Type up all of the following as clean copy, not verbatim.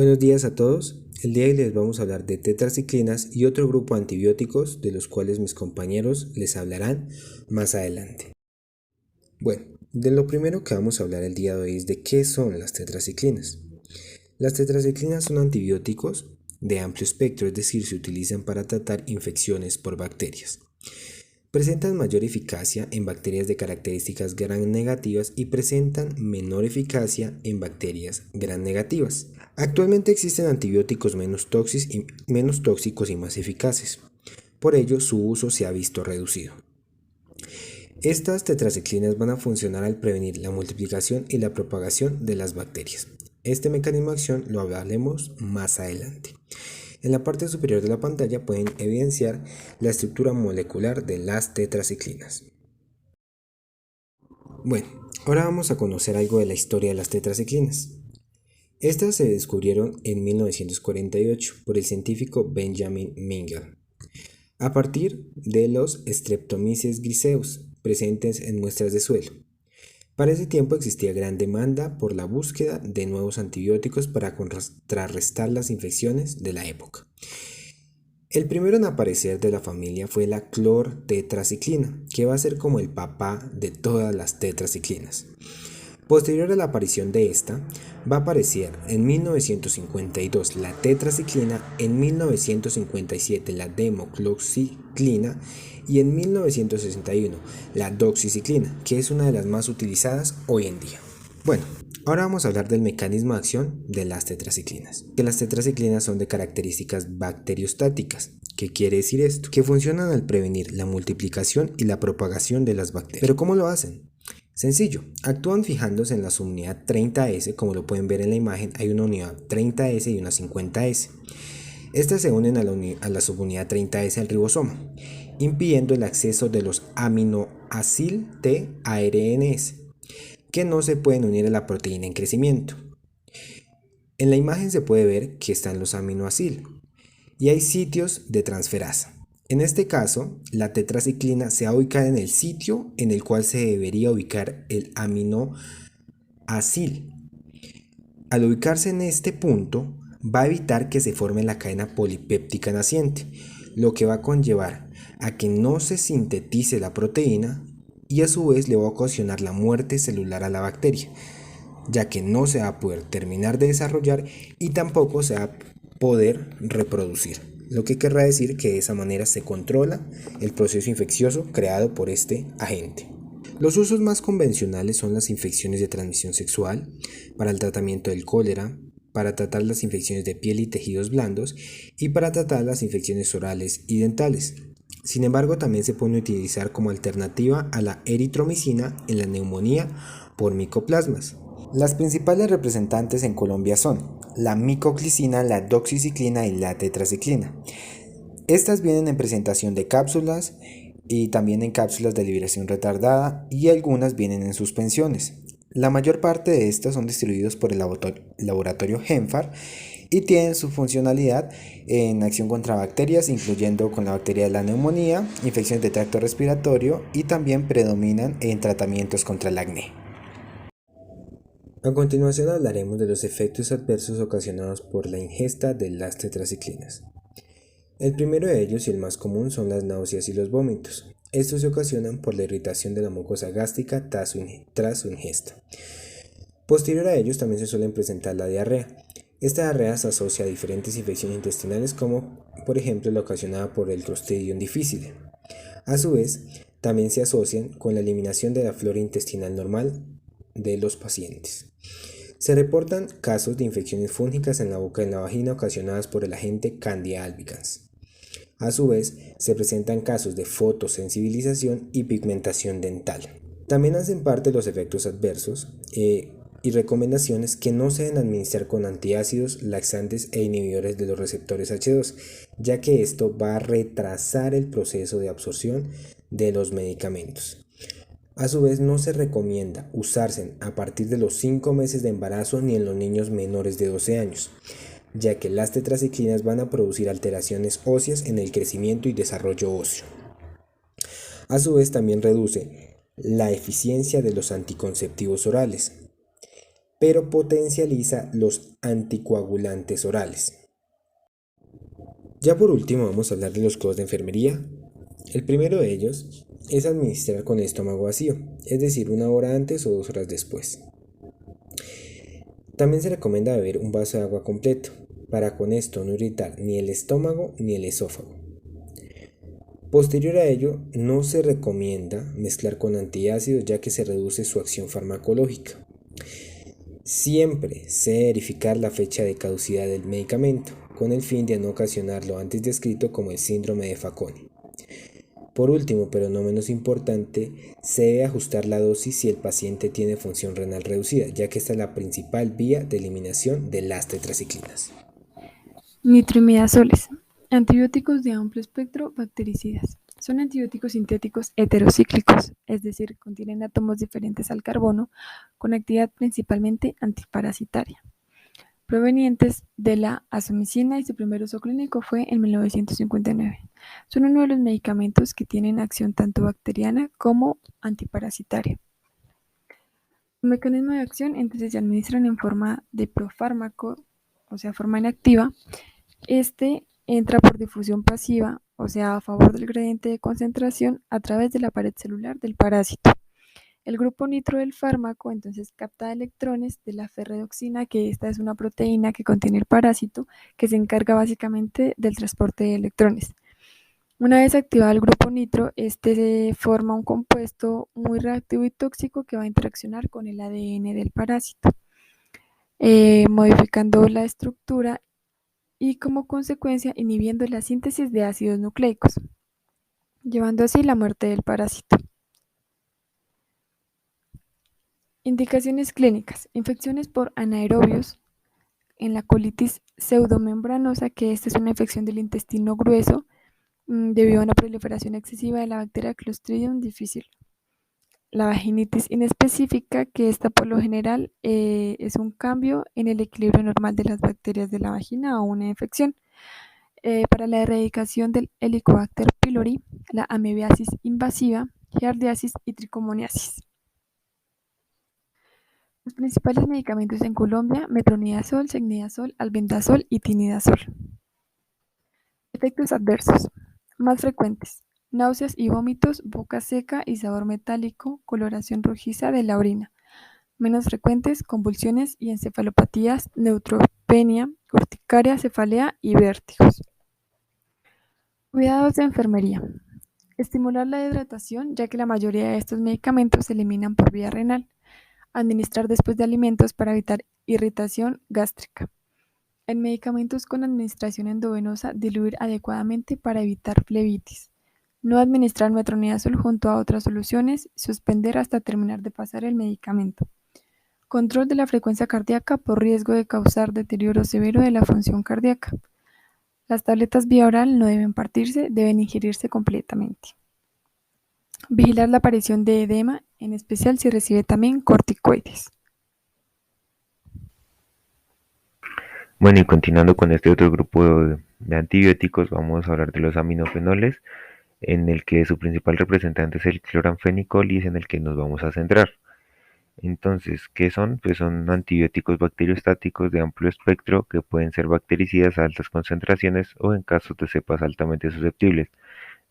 Buenos días a todos. El día de hoy les vamos a hablar de tetraciclinas y otro grupo de antibióticos de los cuales mis compañeros les hablarán más adelante. Bueno, de lo primero que vamos a hablar el día de hoy es de qué son las tetraciclinas. Las tetraciclinas son antibióticos de amplio espectro, es decir, se utilizan para tratar infecciones por bacterias. Presentan mayor eficacia en bacterias de características gram negativas y presentan menor eficacia en bacterias gram negativas. Actualmente existen antibióticos menos tóxicos y más eficaces. Por ello, su uso se ha visto reducido. Estas tetraciclinas van a funcionar al prevenir la multiplicación y la propagación de las bacterias. Este mecanismo de acción lo hablaremos más adelante. En la parte superior de la pantalla pueden evidenciar la estructura molecular de las tetraciclinas. Bueno, ahora vamos a conocer algo de la historia de las tetraciclinas. Estas se descubrieron en 1948 por el científico Benjamin Mingel, a partir de los Streptomyces griseus presentes en muestras de suelo. Para ese tiempo existía gran demanda por la búsqueda de nuevos antibióticos para contrarrestar las infecciones de la época. El primero en aparecer de la familia fue la clortetraciclina, que va a ser como el papá de todas las tetraciclinas. Posterior a la aparición de esta, va a aparecer en 1952 la tetraciclina, en 1957 la democloxicilina y en 1961 la doxiciclina, que es una de las más utilizadas hoy en día. Bueno, ahora vamos a hablar del mecanismo de acción de las tetraciclinas. Que las tetraciclinas son de características bacteriostáticas. ¿Qué quiere decir esto? Que funcionan al prevenir la multiplicación y la propagación de las bacterias. ¿Pero cómo lo hacen? Sencillo, actúan fijándose en la subunidad 30S, como lo pueden ver en la imagen, hay una unidad 30S y una 50S. Estas se unen a la subunidad 30S al ribosoma, impidiendo el acceso de los aminoacil T-ARNs, que no se pueden unir a la proteína en crecimiento. En la imagen se puede ver que están los aminoacil y hay sitios de transferasa. En este caso, la tetraciclina se va a ubicar en el sitio en el cual se debería ubicar el aminoacil. Al ubicarse en este punto, va a evitar que se forme la cadena polipéptica naciente, lo que va a conllevar a que no se sintetice la proteína y a su vez le va a ocasionar la muerte celular a la bacteria, ya que no se va a poder terminar de desarrollar y tampoco se va a poder reproducir. Lo que querrá decir que de esa manera se controla el proceso infeccioso creado por este agente. Los usos más convencionales son las infecciones de transmisión sexual, para el tratamiento del cólera, para tratar las infecciones de piel y tejidos blandos y para tratar las infecciones orales y dentales. Sin embargo, también se puede utilizar como alternativa a la eritromicina en la neumonía por micoplasmas. Las principales representantes en Colombia son la micoclicina, la doxiciclina y la tetraciclina. Estas vienen en presentación de cápsulas y también en cápsulas de liberación retardada y algunas vienen en suspensiones. La mayor parte de estas son distribuidos por el laboratorio Genfar y tienen su funcionalidad en acción contra bacterias, incluyendo con la bacteria de la neumonía, infecciones de tracto respiratorio y también predominan en tratamientos contra el acné. A continuación hablaremos de los efectos adversos ocasionados por la ingesta de las tetraciclinas. El primero de ellos y el más común son las náuseas y los vómitos. Estos se ocasionan por la irritación de la mucosa gástrica tras su ingesta. Posterior a ellos también se suelen presentar la diarrea. Esta diarrea se asocia a diferentes infecciones intestinales como por ejemplo la ocasionada por el Clostridium difficile. A su vez, también se asocian con la eliminación de la flora intestinal normal de los pacientes. Se reportan casos de infecciones fúngicas en la boca y en la vagina ocasionadas por el agente Candida albicans. A su vez, se presentan casos de fotosensibilización y pigmentación dental. También hacen parte los efectos adversos y recomendaciones que no se deben administrar con antiácidos, laxantes e inhibidores de los receptores H2, ya que esto va a retrasar el proceso de absorción de los medicamentos. A su vez, no se recomienda usarse a partir de los 5 meses de embarazo ni en los niños menores de 12 años, ya que las tetraciclinas van a producir alteraciones óseas en el crecimiento y desarrollo óseo. A su vez, también reduce la eficiencia de los anticonceptivos orales. pero potencializa los anticoagulantes orales. Ya por último vamos a hablar de los cuidados de enfermería. El primero de ellos es administrar con el estómago vacío, es decir, 1 hora antes o 2 horas después. También se recomienda beber un vaso de agua completo, para con esto no irritar ni el estómago ni el esófago. Posterior a ello, no se recomienda mezclar con antiácidos ya que se reduce su acción farmacológica. Siempre se debe verificar la fecha de caducidad del medicamento, con el fin de no ocasionar lo antes descrito como el síndrome de Fanconi. Por último, pero no menos importante, se debe ajustar la dosis si el paciente tiene función renal reducida, ya que esta es la principal vía de eliminación de las tetraciclinas. Nitroimidazoles, antibióticos de amplio espectro bactericidas. Son antibióticos sintéticos heterocíclicos, es decir, contienen átomos diferentes al carbono, con actividad principalmente antiparasitaria, provenientes de la azomicina y su primer uso clínico fue en 1959. Son uno de los medicamentos que tienen acción tanto bacteriana como antiparasitaria. Su mecanismo de acción entonces se administran en forma de profármaco, o sea, forma inactiva. Este entra por difusión pasiva, o sea, a favor del gradiente de concentración a través de la pared celular del parásito. El grupo nitro del fármaco entonces capta electrones de la ferredoxina, que esta es una proteína que contiene el parásito, que se encarga básicamente del transporte de electrones. Una vez activado el grupo nitro, este se forma un compuesto muy reactivo y tóxico que va a interaccionar con el ADN del parásito, modificando la estructura y como consecuencia inhibiendo la síntesis de ácidos nucleicos, llevando así la muerte del parásito. Indicaciones clínicas: infecciones por anaerobios en la colitis pseudomembranosa, que esta es una infección del intestino grueso debido a una proliferación excesiva de la bacteria Clostridium difficile. La vaginitis inespecífica, que esta por lo general es un cambio en el equilibrio normal de las bacterias de la vagina o una infección. Para la erradicación del Helicobacter pylori, la amebiasis invasiva, giardiasis y tricomoniasis. Los principales medicamentos en Colombia: metronidazol, secnidazol, albendazol y tinidazol. Efectos adversos más frecuentes: náuseas y vómitos, boca seca y sabor metálico, coloración rojiza de la orina. Menos frecuentes: convulsiones y encefalopatías, neutropenia, urticaria, cefalea y vértigos. Cuidados de enfermería: estimular la hidratación, ya que la mayoría de estos medicamentos se eliminan por vía renal. Administrar después de alimentos para evitar irritación gástrica. En medicamentos con administración endovenosa, diluir adecuadamente para evitar flebitis. No administrar metronidazol junto a otras soluciones, suspender hasta terminar de pasar el medicamento. Control de la frecuencia cardíaca por riesgo de causar deterioro severo de la función cardíaca. Las tabletas vía oral no deben partirse, deben ingerirse completamente. Vigilar la aparición de edema, en especial si recibe también corticoides. Bueno, y continuando con este otro grupo de antibióticos, vamos a hablar de los aminofenoles, en el que su principal representante es el cloranfenicol y es en el que nos vamos a centrar. Entonces, ¿qué son? Pues son antibióticos bacteriostáticos de amplio espectro que pueden ser bactericidas a altas concentraciones o en casos de cepas altamente susceptibles.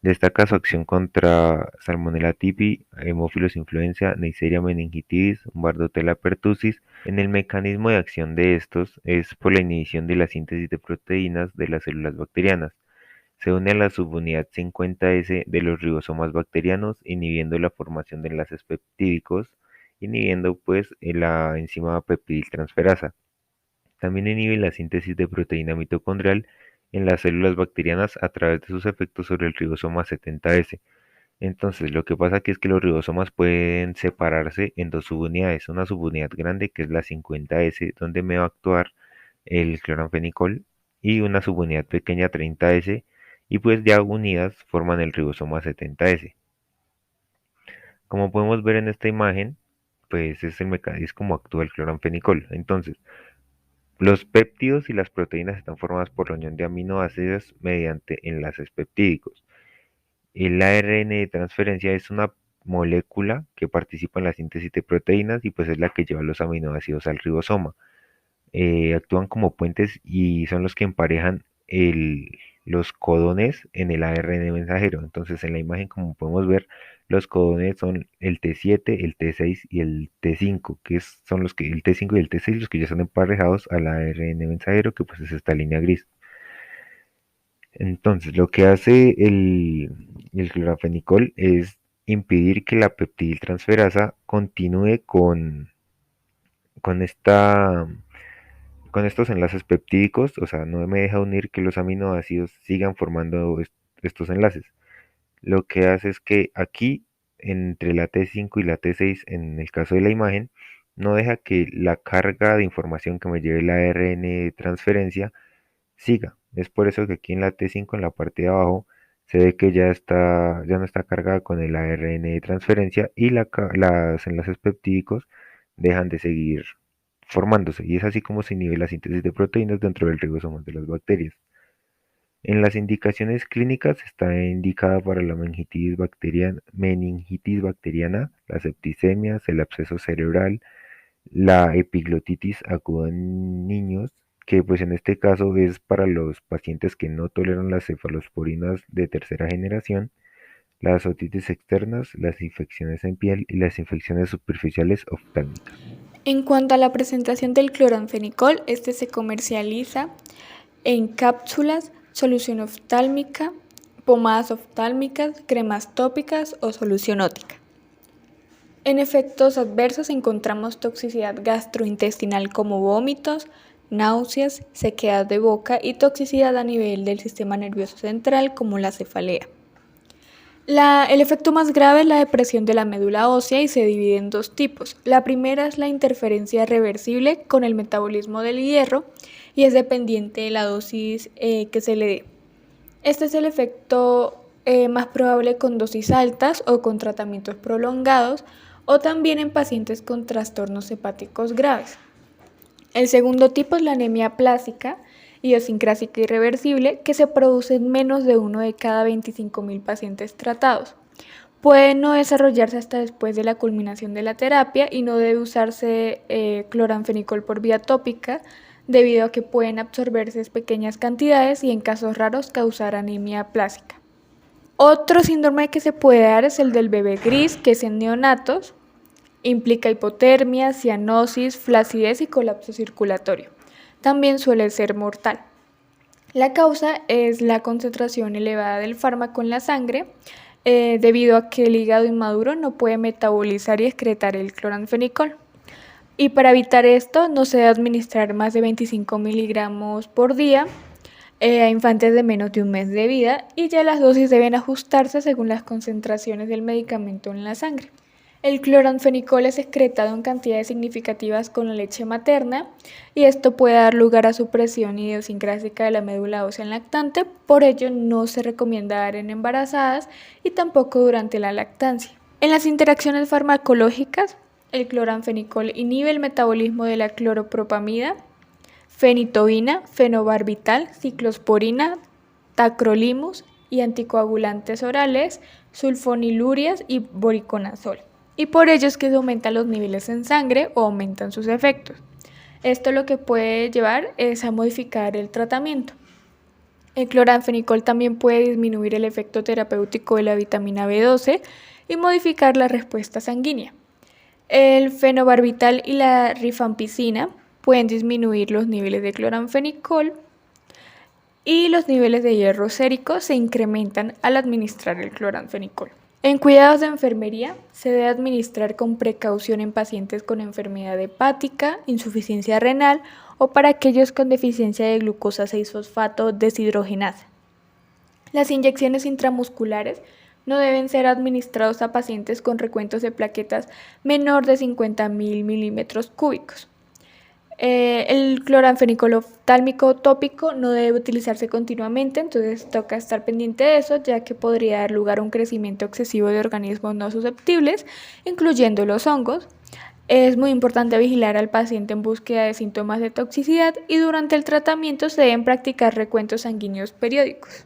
Destaca su acción contra Salmonella typhi, Haemophilus influenza, Neisseria meningitidis, Bordetella pertussis. En el mecanismo de acción de estos es por la inhibición de la síntesis de proteínas de las células bacterianas. Se une a la subunidad 50S de los ribosomas bacterianos, inhibiendo la formación de enlaces peptídicos, inhibiendo pues la enzima peptidiltransferasa. También inhibe la síntesis de proteína mitocondrial en las células bacterianas a través de sus efectos sobre el ribosoma 70S. Entonces, lo que pasa aquí es que los ribosomas pueden separarse en dos subunidades. Una subunidad grande, que es la 50S, donde me va a actuar el cloranfenicol, y una subunidad pequeña, 30S, y pues ya unidas forman el ribosoma 70S. Como podemos ver en esta imagen, pues es el mecanismo como actúa el cloranfenicol. Entonces, los péptidos y las proteínas están formadas por la unión de aminoácidos mediante enlaces peptídicos. El ARN de transferencia es una molécula que participa en la síntesis de proteínas y pues es la que lleva los aminoácidos al ribosoma. Actúan como puentes y son los que emparejan los codones en el ARN mensajero. Entonces en la imagen, como podemos ver, los codones son el T7, el T6 y el T5, son los que el T5 y el T6 los que ya son emparejados al ARN mensajero, que pues es esta línea gris. Entonces lo que hace el cloranfenicol es impedir que la peptidiltransferasa continúe con esta con estos enlaces peptídicos, o sea, no me deja unir que los aminoácidos sigan formando estos enlaces. Lo que hace es que aquí, entre la T5 y la T6, en el caso de la imagen, no deja que la carga de información que me lleve la ARN de transferencia siga. Es por eso que aquí en la T5, en la parte de abajo, se ve que ya no está cargada con el ARN de transferencia y los enlaces peptídicos dejan de seguir formándose, y es así como se inhibe la síntesis de proteínas dentro del ribosoma de las bacterias. En las indicaciones clínicas está indicada para la meningitis bacteriana, la septicemia, el absceso cerebral, la epiglotitis aguda en niños, que pues en este caso es para los pacientes que no toleran las cefalosporinas de tercera generación, las otitis externas, las infecciones en piel y las infecciones superficiales oftálmicas. En cuanto a la presentación del cloranfenicol, este se comercializa en cápsulas, solución oftálmica, pomadas oftálmicas, cremas tópicas o solución ótica. En efectos adversos encontramos toxicidad gastrointestinal como vómitos, náuseas, sequedad de boca y toxicidad a nivel del sistema nervioso central como la cefalea. El efecto más grave es la depresión de la médula ósea y se divide en dos tipos. La primera es la interferencia reversible con el metabolismo del hierro y es dependiente de la dosis que se le dé. Este es el efecto más probable con dosis altas o con tratamientos prolongados o también en pacientes con trastornos hepáticos graves. El segundo tipo es la anemia plástica, idiosincrásica irreversible, que se produce en menos de 1 de cada 25.000 pacientes tratados. Puede no desarrollarse hasta después de la culminación de la terapia y no debe usarse cloranfenicol por vía tópica debido a que pueden absorberse pequeñas cantidades y en casos raros causar anemia plástica. Otro síndrome que se puede dar es el del bebé gris, que es en neonatos. Implica hipotermia, cianosis, flacidez y colapso circulatorio. También suele ser mortal. La causa es la concentración elevada del fármaco en la sangre, debido a que el hígado inmaduro no puede metabolizar y excretar el cloranfenicol. Y para evitar esto, no se debe administrar más de 25 miligramos por día a infantes de menos de un mes de vida, y ya las dosis deben ajustarse según las concentraciones del medicamento en la sangre. El cloranfenicol es excretado en cantidades significativas con la leche materna y esto puede dar lugar a supresión idiosincrásica de la médula ósea en lactante, por ello no se recomienda dar en embarazadas y tampoco durante la lactancia. En las interacciones farmacológicas, el cloranfenicol inhibe el metabolismo de la cloropropamida, fenitoína, fenobarbital, ciclosporina, tacrolimus y anticoagulantes orales, sulfonilurias y voriconazol. Y por ello es que se aumentan los niveles en sangre o aumentan sus efectos. Esto lo que puede llevar es a modificar el tratamiento. El cloranfenicol también puede disminuir el efecto terapéutico de la vitamina B12 y modificar la respuesta sanguínea. El fenobarbital y la rifampicina pueden disminuir los niveles de cloranfenicol y los niveles de hierro sérico se incrementan al administrar el cloranfenicol. En cuidados de enfermería, se debe administrar con precaución en pacientes con enfermedad hepática, insuficiencia renal o para aquellos con deficiencia de glucosa 6-fosfato deshidrogenasa. Las inyecciones intramusculares no deben ser administradas a pacientes con recuentos de plaquetas menor de 50.000 milímetros cúbicos. El cloranfenicol oftálmico tópico no debe utilizarse continuamente, entonces toca estar pendiente de eso, ya que podría dar lugar a un crecimiento excesivo de organismos no susceptibles, incluyendo los hongos. Es muy importante vigilar al paciente en búsqueda de síntomas de toxicidad y durante el tratamiento se deben practicar recuentos sanguíneos periódicos.